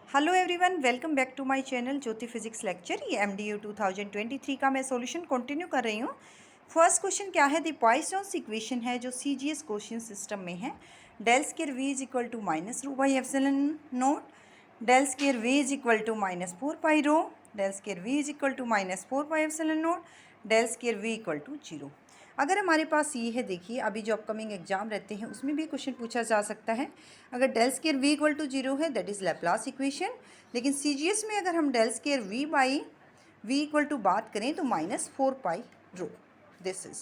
Hello everyone, welcome back to my channel Jyoti physics lecture. ये MDU 2023 का मैं solution continue कर रही हूँ। फर्स्ट क्वेश्चन क्या है, द पॉइसंस इक्वेशन है जो CGS क्वेश्चन सिस्टम में है। Del square V is equal to minus rho by epsilon naught, del square V is equal to minus 4 pi rho, del square V is equal to minus 4 pi epsilon naught, del square V equal to 0। अगर हमारे पास ये है, देखिए अभी जो upcoming exam रहते हैं उसमें भी क्वेश्चन पूछा जा सकता है। अगर del square V equal to 0 है, दैट इज़ लैप्लास इक्वेशन। लेकिन CGS में अगर हम del square V by V equal to बात करें तो minus 4 pi rho, this is,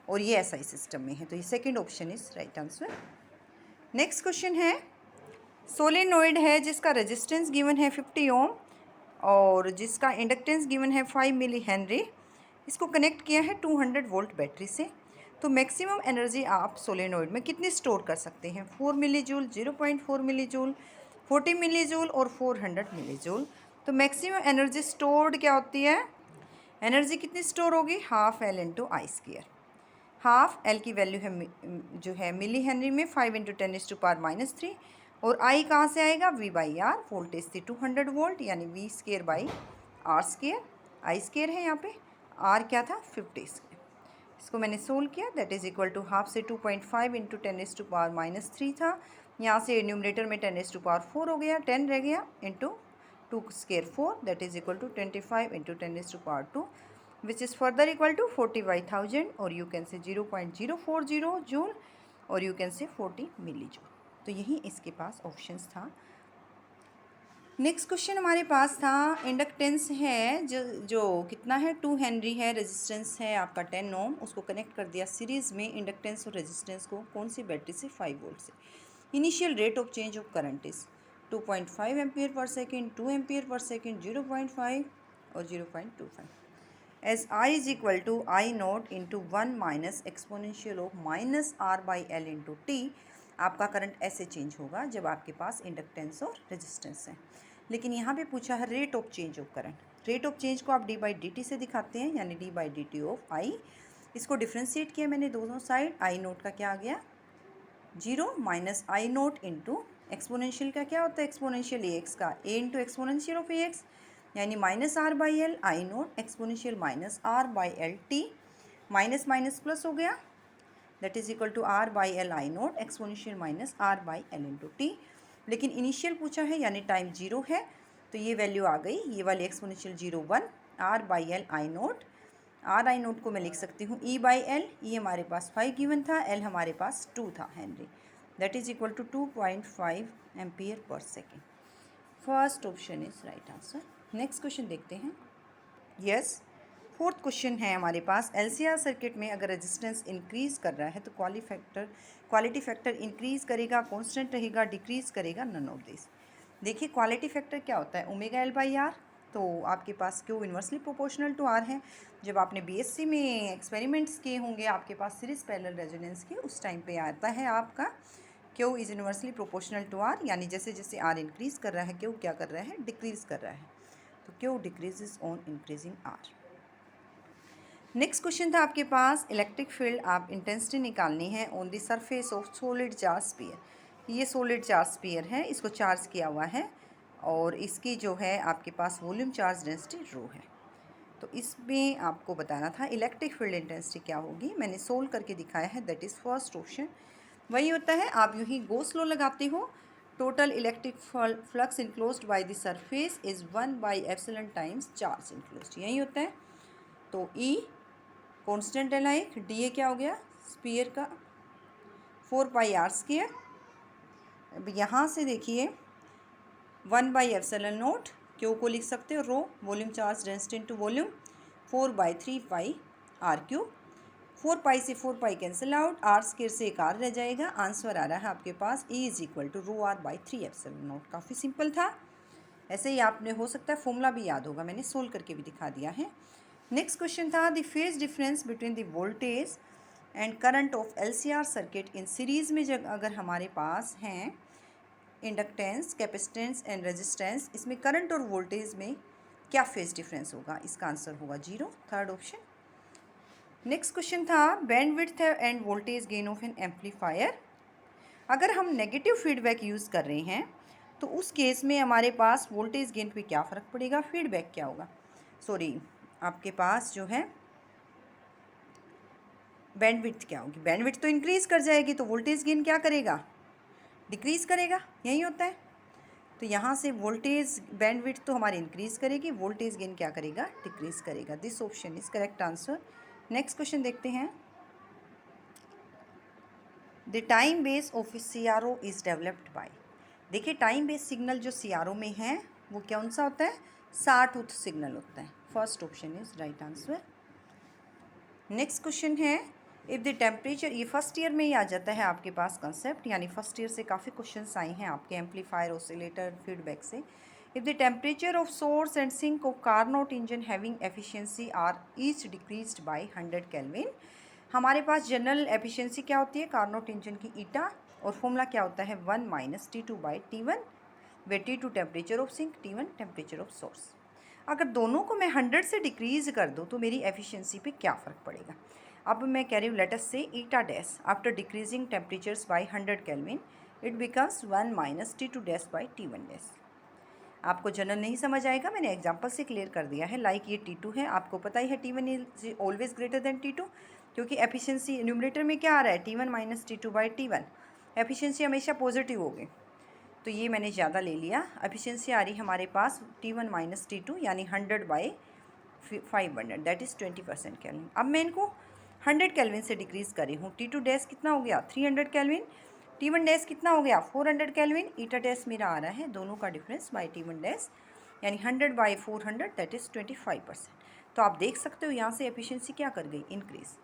और ये SI सिस्टम में है, तो ये second option is right answer. Next question है, सोलेनोइड है जिसका रेजिस्टेंस गिवन है 50 ओम और जिसका इंडक्टेंस गिवन है 5 मिली हेनरी। इसको कनेक्ट किया है 200 वोल्ट बैटरी से। तो मैक्सिमम एनर्जी आप सोलेनोइड में कितनी स्टोर कर सकते हैं? 4 milli joule, 0.4 milli joule, 40 milli joule और 400 मिली जूल। तो मैक्सिमम एनर्जी स्टोर्ड क्या होती है? एनर्जी कितनी स्टोर होगी? हाफ एल इंटू आई स्क्वायर। हाफ एल की वैल्यू है जो है मिली हेनरी में 5 इंटू 10⁻³ और आई कहाँ से आएगा? V by are. वोल्टेज थी 200 वोल्ट यानी V square by R square. I square है यहाँ पे, आर क्या था? 50 स्केयर। इसको मैंने सोल्व किया, that is equal to half से 2.5 इंटू 10⁻³ था। यहाँ से न्यूमरेटर में 10⁻⁴ हो गया, 10 रह गया, into 2 square 4, that is equal to 25 into 10⁻², which is further equal to 40/1000 और you can say 0.040 जूल और you can say 40 milli joule. तो यही इसके पास ऑप्शंस था। नेक्स्ट क्वेश्चन हमारे पास था, इंडक्टेंस है जो कितना है? 2 हेनरी है, रेजिस्टेंस है आपका 10 ओम, उसको कनेक्ट कर दिया सीरीज़ में। इंडक्टेंस और रेजिस्टेंस को कौन सी बैटरी से? 5 वोल्ट से। Initial rate of change of current is 2.5 ampere per second, 2 ampere per second, 0.5 और 0.25। As I is equal to I naught into 1 minus exponential of minus R by L into T. आपका current ऐसे change होगा जब आपके पास inductance और resistance है। लेकिन यहाँ पे पूछा है rate of change of current. Rate of change को आप d/dt से दिखाते हैं, यानी d/dt ऑफ आई। इसको डिफ्रेंशिएट किया मैंने दोनों साइड। आई नोट का क्या आ गया? 0 minus I naught into exponential का क्या होता है? एक्सपोनेंशियल AX का A into exponential of AX, यानी minus R by L I naught exponential minus R by L T. Minus minus plus हो गया, that is equal to R by L I naught exponential minus R by L into T. लेकिन initial पूछा है यानी time 0 है, तो ये value आ गई, ये वाली exponential 0 1 R by L I naught. R I naught को मैं लिख सकती हूँ E बाई एल। ई हमारे पास 5 गिवन था, एल हमारे पास 2 था henry, that is equal to 2.5 ampere per second. First option is right answer. Next question देखते हैं। यस, फोर्थ क्वेश्चन है हमारे पास, LCR सर्किट में अगर रेजिस्टेंस इंक्रीज कर रहा है तो क्वालिटी फैक्टर इंक्रीज करेगा, कांस्टेंट रहेगा, डिक्रीज करेगा, नन ऑफ दिस। देखिए क्वालिटी फैक्टर क्या होता है? Omega L by R. तो आपके पास Q inversely proportional to R है। जब आपने BSc में एक्सपेरिमेंट्स किए होंगे आपके पास सीरीज पैरेलल रेजोनेंस के, उस टाइम पे आता है आपका Q is inversely proportional to R, यानी जैसे जैसे आर इंक्रीज कर रहा है क्यू क्या कर रहा है? डिक्रीज कर रहा है। तो Q decreases on increasing R. Next question था आपके पास, इलेक्ट्रिक फील्ड आप इंटेंसिटी निकालनी है on the surface of solid charge sphere. ये सॉलिड चार्ज स्फीयर है, इसको चार्ज किया हुआ है और इसकी जो है आपके पास वॉल्यूम चार्ज डेंसिटी रो है। तो इसमें आपको बताना था इलेक्ट्रिक फील्ड इंटेंसिटी क्या होगी। मैंने सोल्व करके दिखाया है, दैट इज़ फर्स्ट ऑप्शन। वही होता है, आप यूँ ही गॉस लॉ लगाते हो। Total electric flux enclosed by the surface is 1/एप्सिलॉन टाइम्स चार्ज इनक्लोज्ड, यही होता है। तो E कॉन्स्टेंट है, लाइक डी क्या हो गया? स्पीयर का 4 पाई आर स्क्वायर। अब यहाँ से देखिए 1/एप्सिलॉन नोट, क्यू को लिख सकते हो rho, volume charge density into volume, 4/3 pi R cube. 4 pi से 4 pi cancel out, R square से एक आर रह जाएगा। आंसर आ रहा है आपके पास E is equal to rho R by 3 epsilon naught. काफ़ी सिंपल था। ऐसे ही आपने हो सकता है फॉर्मूला भी याद होगा, मैंने सोल्व करके भी दिखा दिया है। नेक्स्ट क्वेश्चन था, the phase difference between the voltage and current of LCR circuit in series में जब अगर हमारे पास हैं इंडक्टेंस, कैपेसिटेंस एंड रेजिस्टेंस, इसमें करंट और वोल्टेज में क्या फेज डिफरेंस होगा? इसका आंसर होगा 0, थर्ड ऑप्शन। नेक्स्ट क्वेश्चन था, bandwidth end voltage gain of N amplifier. अगर हम नेगेटिव फीडबैक यूज़ कर रहे हैं तो उस केस में हमारे पास वोल्टेज गेन पे क्या फ़र्क पड़ेगा, फीडबैक क्या होगा, सॉरी आपके पास जो है बैंडविड्थ क्या होगी, बैंडविड्थ तो इंक्रीज़ कर जाएगी तो वोल्टेज गेन क्या करेगा, डिक्रीज़ करेगा, यही होता है। तो यहाँ से वोल्टेज बैंडविड्थ तो हमारी इंक्रीज़ करेगी, वोल्टेज गेन क्या करेगा, डिक्रीज़ करेगा। This option is correct answer. Next question देखते हैं। The time base of CRO is developed by. देखिए टाइम बेस सिग्नल जो CRO में है वो कौन सा होता है, साटूथ सिग्नल होता है। First option is right answer. Next question है, इफ़ द टेम्परेचर, ये फर्स्ट ईयर में ही आ जाता है आपके पास कंसेप्ट, यानी फर्स्ट ईयर से काफ़ी क्वेश्चंस आए हैं आपके एम्पलीफायर, ऑसिलेटर, फीडबैक से। If the temperature of source and sink of Carnot engine having efficiency are each decreased by 100 kelvin. हमारे पास जनरल एफिशिएंसी क्या होती है कार्नोट इंजन की, ईटा, और फॉर्मूला क्या होता है 1 - T2/T1, where T2 temperature of sink, T1 temperature of source. अगर दोनों को मैं 100 से डिक्रीज़ कर दूँ तो मेरी एफिशिएंसी पे क्या फ़र्क पड़ेगा। अब मैं कह रही हूँ लेट अस से eta dash after decreasing temperatures by 100 kelvin it becomes 1 - T2 डैश/T1 डैश। आपको जनरल नहीं समझ आएगा, मैंने एग्जांपल से क्लियर कर दिया है। लाइक ये T2 है, आपको पता ही है T1 is always greater than T2, क्योंकि एफिशिएंसी न्यूमरेटर में क्या आ रहा है, T1 - T2/T1, एफिशिएंसी हमेशा पॉजिटिव होगी, तो ये मैंने ज़्यादा ले लिया। एफिशिएंसी आ रही हमारे पास T1 - T2 यानी 100/500, दैट इज़ 20% केल्विन। अब मैं इनको 100 केल्विन से डिक्रीज़ करी हूँ। T2 डैश कितना हो गया 300 केल्विन, T1 डैश कितना हो गया 400 केल्विन, ईटा डैश मेरा आ रहा है दोनों का डिफरेंस बाय T1 डैश, यानी 100/400 दैट इज़ 25%। तो आप देख सकते हो यहाँ से एफिशिएंसी क्या कर गई, इंक्रीज़।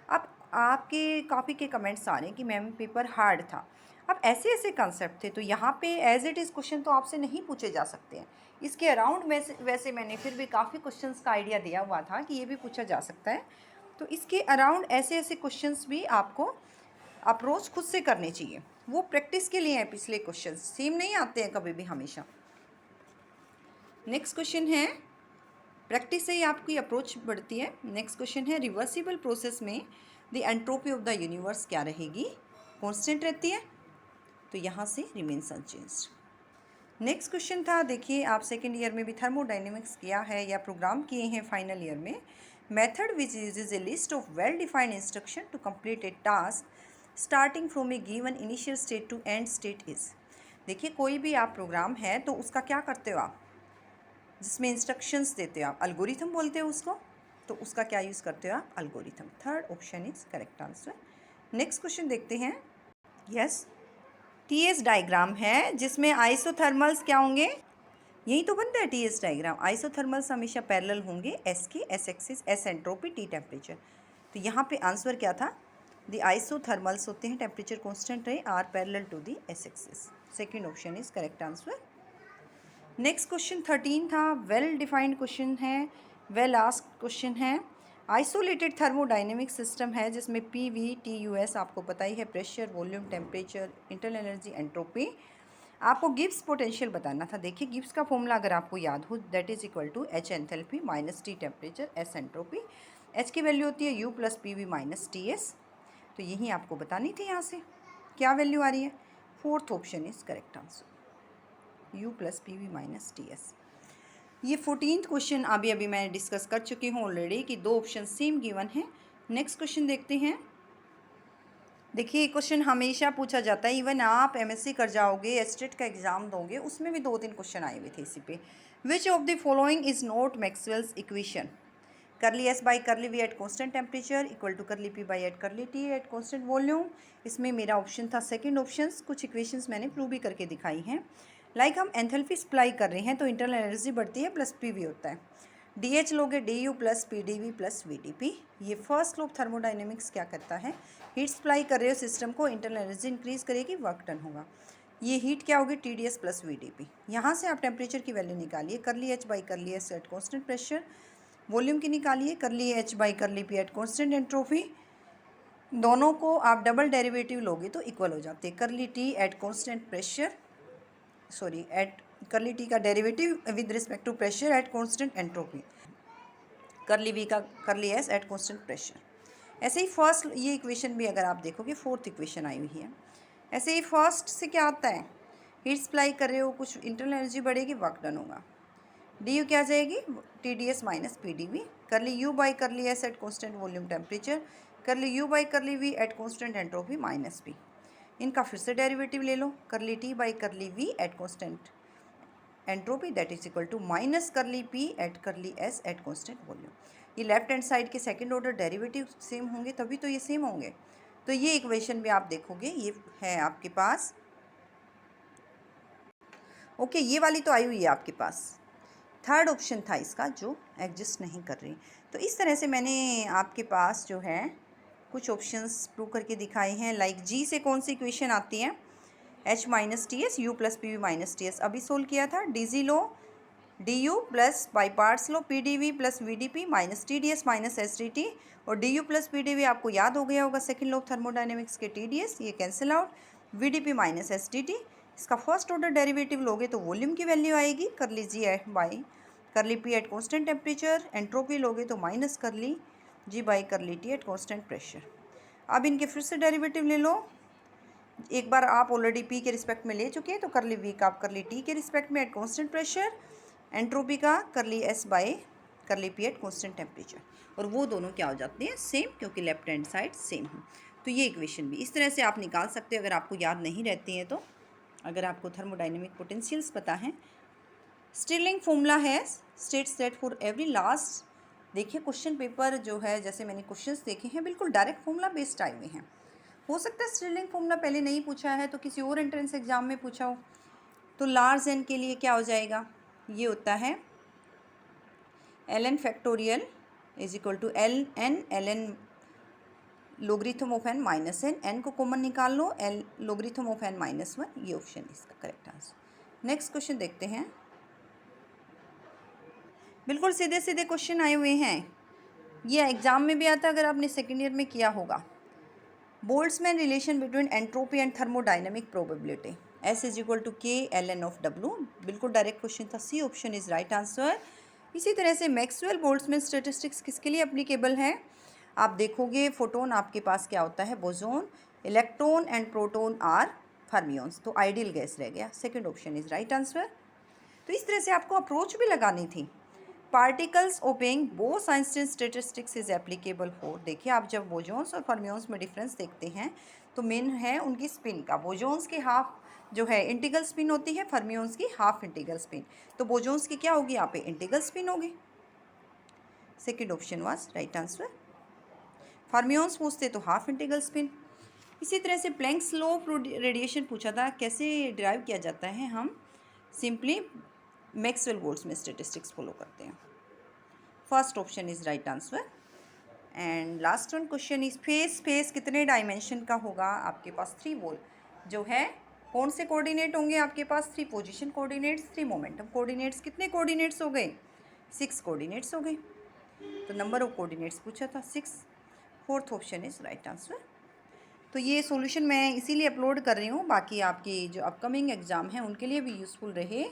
अब आपके कॉपी के कमेंट्स आ रहे हैं कि मैम पेपर हार्ड था। अब ऐसे ऐसे कंसेप्ट थे तो यहाँ पे एज इट इज़ क्वेश्चन तो आपसे नहीं पूछे जा सकते हैं। इसके अराउंड वैसे मैंने फिर भी काफ़ी क्वेश्चंस का आइडिया दिया हुआ था कि ये भी पूछा जा सकता है। तो इसके अराउंड ऐसे ऐसे क्वेश्चंस भी आपको अप्रोच खुद से करने चाहिए, वो प्रैक्टिस के लिए हैं। पिछले क्वेश्चन सेम नहीं आते हैं कभी भी, हमेशा। नेक्स्ट क्वेश्चन है, प्रैक्टिस से ही आपकी अप्रोच बढ़ती है। नेक्स्ट क्वेश्चन है, रिवर्सिबल प्रोसेस में the entropy of the universe क्या रहेगी, कांस्टेंट रहती है, तो यहाँ से रिमेन्स अनचेंज्ड। नेक्स्ट क्वेश्चन था, देखिए आप सेकेंड ईयर में भी थर्मोडाइनमिक्स किया है या प्रोग्राम किए हैं फाइनल ईयर में। Method which uses a list of well defined instruction to complete a task starting from a given initial state to end state is. देखिए कोई भी आप प्रोग्राम है तो उसका क्या करते हो आप, जिसमें इंस्ट्रक्शंस देते हो आप, अलगोरिथम बोलते हो उसको, तो उसका क्या यूज़ करते हो आप, algorithm. Third option is correct answer. Next question देखते हैं। यस, TS डायग्राम है जिसमें आइसोथर्मल्स क्या होंगे, यही तो बनता है TS डायग्राम। आइसोथर्मल्स हमेशा पैरेलल होंगे, S के, S axis, S entropy, T temperature. तो यहाँ पे आंसर क्या था, द आइसोथर्मल्स होते हैं टेम्परेचर कांस्टेंट रहे, are parallel to the S axis. Second option is correct answer. Next question 13 था, वेल डिफाइंड क्वेश्चन है, वेल आस्क्ड क्वेश्चन है। आइसोलेटेड थर्मोडाइनमिक सिस्टम है जिसमें PV TUS आपको पता ही है, pressure, volume, temperature, internal energy, entropy. आपको गिब्स पोटेंशियल बताना था। देखिए गिब्स का फॉर्मूला अगर आपको याद हो, that is equal to H enthalpy minus T temperature, S entropy. H की वैल्यू होती है U + PV - TS, तो यही आपको बतानी थी। यहाँ से क्या वैल्यू आ रही है, fourth option is correct answer, U + PV - TS। ये 14th क्वेश्चन अभी मैं डिस्कस कर चुकी हूँ ऑलरेडी कि दो ऑप्शन सेम गिवन है। नेक्स्ट क्वेश्चन देखते हैं। देखिए क्वेश्चन हमेशा पूछा जाता है, इवन आप MSc कर जाओगे, एस्टेट का एग्जाम दोगे, उसमें भी 2-3 क्वेश्चन आए हुए थे इसी पे। Which of the following is not Maxwell's equation, curly S by curly V at constant temperature equal to curly P by at curly T at constant volume. इसमें मेरा ऑप्शन था सेकेंड ऑप्शन। कुछ equations मैंने prove भी करके दिखाई हैं। Like हम एंथैल्पी सप्लाई कर रहे हैं तो इंटरनल एनर्जी बढ़ती है प्लस PV होता है, DH लोगे DU + PdV + VdP। ये फर्स्ट लॉ ऑफ थर्मोडाइनमिक्स क्या करता है, हीट सप्लाई कर रहे हो सिस्टम को, इंटरनल एनर्जी इंक्रीज करेगी, वर्क डन होगा। ये हीट क्या होगी, TdS + VdP। यहाँ से आप टेम्परेचर की वैल्यू निकालिए, करली H बाई करली S eight constant pressure, volume की निकालिए, करली H बाई करली P एट कॉन्स्टेंट एंट्रोपी। दोनों को आप डबल डेरिवेटिव लोगे तो इक्वल हो जाते हैं, curly T at constant pressure, sorry at curly T का derivative with respect to pressure at constant entropy, curly V का करली S एट कॉन्स्टेंट प्रेशर। ऐसे ही फर्स्ट ये इक्वेशन भी अगर आप देखोगे फोर्थ इक्वेशन आई हुई है। ऐसे ही फर्स्ट से क्या आता है, हीट सप्लाई कर रहे हो, कुछ इंटरनल एनर्जी बढ़ेगी, वर्क डन होगा। डी यू क्या जाएगी, T D S minus P D V, curly U by curly S at constant volume temperature, curly U by curly V at constant entropy minus P. इनका फिर से derivative ले लो, कर ली T by curly V at constant entropy that is equal to minus curly P at curly S at constant volume. ये left hand side के second order derivative same होंगे तभी तो ये same होंगे। तो ये equation भी आप देखोगे ये है आपके पास। ओके, ये वाली तो आई हुई है आपके पास। थर्ड ऑप्शन था इसका जो एग्जिस्ट नहीं कर रही। तो इस तरह से मैंने आपके पास जो है कुछ ऑप्शंस प्रूव करके दिखाए हैं। लाइक जी से कौन सी इक्वेशन आती है, H minus T S U plus P V minus T S, अभी सोल्व किया था। डी जी लो D U plus by parts लो P D V plus V D P minus T D S minus S D T, और D U plus P D V आपको याद हो गया होगा सेकेंड लॉ ऑफ थर्मोडाइनमिक्स के T D S, ये cancel out, V D P minus S D T. इसका first order derivative लोगे तो वॉल्यूम की वैल्यू आएगी, कर लीजिए by curly P at constant temperature, entropy लोगे तो minus curly G by curly T at constant pressure. अब इनके फिर से डेरिवेटिव ले लो, एक बार आप ऑलरेडी पी के रिस्पेक्ट में ले चुके हैं तो कर ली वी का आप कर ली टी के रिस्पेक्ट में एट कॉन्स्टेंट प्रेशर, एंट्रोपी का कर ली S by curly P at constant temperature, और वो दोनों क्या हो जाती हैं सेम, क्योंकि लेफ्ट हैंड साइड सेम है। तो ये इक्वेशन भी इस तरह से आप निकाल सकते हो अगर आपको याद नहीं रहती है तो। अगर आपको थर्मोडाइनमिक पोटेंशियल्स पता है, स्टिरलिंग फॉर्मूला है states that for every last, देखिए क्वेश्चन पेपर जो है जैसे मैंने क्वेश्चंस देखे हैं बिल्कुल डायरेक्ट फॉर्मूला बेस्ड आए हुए हैं। हो सकता है स्टिरलिंग फॉर्मूला पहले नहीं पूछा है तो किसी और एंट्रेंस एग्जाम में पूछा हो। तो लार्ज एन के लिए क्या हो जाएगा, ये होता है L N factorial is equal to L N logarithm of N minus N, N को कॉमन निकाल लो, L logarithm of N minus one, ये ऑप्शन इसका करेक्ट आंसर। नेक्स्ट क्वेश्चन देखते हैं, बिल्कुल सीधे सीधे क्वेश्चन आए हुए हैं, ये एग्जाम में भी आता है अगर आपने सेकेंड ईयर में किया होगा। Boltzmann relation between entropy and thermodynamic probability, S is equal to K L N of W, बिल्कुल डायरेक्ट क्वेश्चन था, C option is right answer. इसी तरह से मैक्सवेल बोल्ट्जमैन स्टैटिस्टिक्स किसके लिए एप्लीकेबल है, आप देखोगे फोटोन आपके पास क्या होता है boson, electron and proton are fermions, तो आइडियल गैस रह गया, second option is right answer. तो इस तरह से आपको अप्रोच भी लगानी थी। Particles obeying Bose Einstein statistics is applicable for, देखिए आप जब बोजोन्स और फर्मियंस में डिफरेंस देखते हैं तो मेन है उनकी स्पिन का, बोजोन्स की हाफ जो है इंटीग्रल स्पिन होती है, फर्मियंस की हाफ इंटीग्रल स्पिन, तो बोजोन्स की क्या होगी यहाँ पे इंटीग्रल स्पिन होगी, second option was right answer. Fermions पूछते तो हाफ इंटीग्रल स्पिन। इसी तरह से प्लैंक्स लॉ ऑफ रेडिएशन पूछा था, कैसे डिराइव किया जाता है, हम simply Maxwell Boltzmann statistics follow करते हैं, first option is right answer. And last one question is face कितने डायमेंशन का होगा, आपके पास 3 वोल जो है, कौन से कोऑर्डिनेट होंगे आपके पास, 3 पोजीशन कोऑर्डिनेट्स, 3 मोमेंटम कोऑर्डिनेट्स, कितने कोऑर्डिनेट्स हो गए, 6 कोऑर्डिनेट्स हो गए। तो नंबर ऑफ कोऑर्डिनेट्स पूछा था 6, fourth option is right answer. तो ये सॉल्यूशन मैं इसीलिए अपलोड कर रही हूँ, बाकी आपकी जो अपकमिंग एग्ज़ाम है उनके लिए भी यूज़फुल रहे,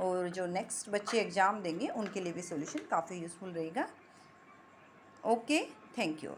और जो नेक्स्ट बच्चे एग्ज़ाम देंगे उनके लिए भी सॉल्यूशन काफ़ी यूज़फुल रहेगा। Okay, thank you.